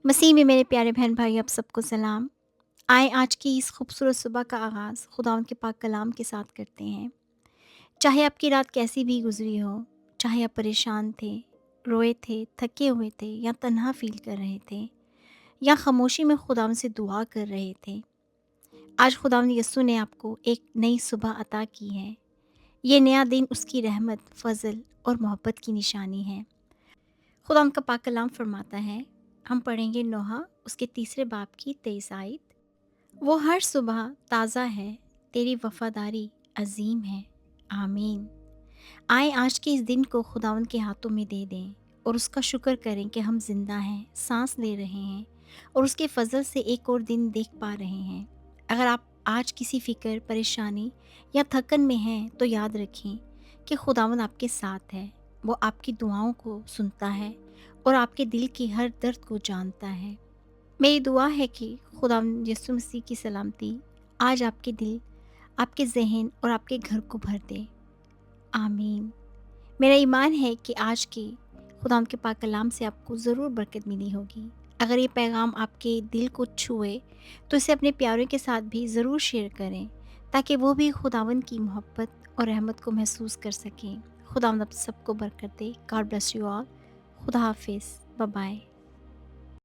मसीह में मेरे प्यारे बहन भाई, आप सबको सलाम। आए आज की इस खूबसूरत सुबह का आगाज़ खुदावंद के पाक कलाम के साथ करते हैं। चाहे आपकी रात कैसी भी गुजरी हो, चाहे आप परेशान थे, रोए थे, थके हुए थे या तन्हा फ़ील कर रहे थे या खामोशी में खुदावंद से दुआ कर रहे थे, आज खुदावंद यीशु ने आपको एक नई सुबह अता की है। ये नया दिन उसकी रहमत, फ़ज़ल और मोहब्बत की निशानी है। खुदावंद का पाक कलाम फ़रमाता है, हम पढ़ेंगे नोहा उसके तीसरे बाब की 23 आयत। वो हर सुबह ताज़ा है, तेरी वफ़ादारी अज़ीम है। आमीन। आए आज के इस दिन को खुदावंद के हाथों में दे दें और उसका शुक्र करें कि हम ज़िंदा हैं, सांस ले रहे हैं और उसके फ़ज़ल से एक और दिन देख पा रहे हैं। अगर आप आज किसी फ़िक्र, परेशानी या थकन में हैं तो याद रखें कि खुदावंद आपके साथ है। वो आपकी दुआओं को सुनता है और आपके दिल की हर दर्द को जानता है। मेरी दुआ है कि खुदावंद यीशु मसीह की सलामती आज आपके दिल, आपके ज़हन और आपके घर को भर दे। आमीन। मेरा ईमान है कि आज के खुदावंद के पाक कलाम से आपको ज़रूर बरकत मिली होगी। अगर ये पैगाम आपके दिल को छुए तो इसे अपने प्यारों के साथ भी ज़रूर शेयर करें, ताकि वो भी खुदावंद की मोहब्बत और रहमत को महसूस कर सकें। खुदावंद आप सबको बरकत दे। God bless you all. खुदा हाफिज़। Bye bye.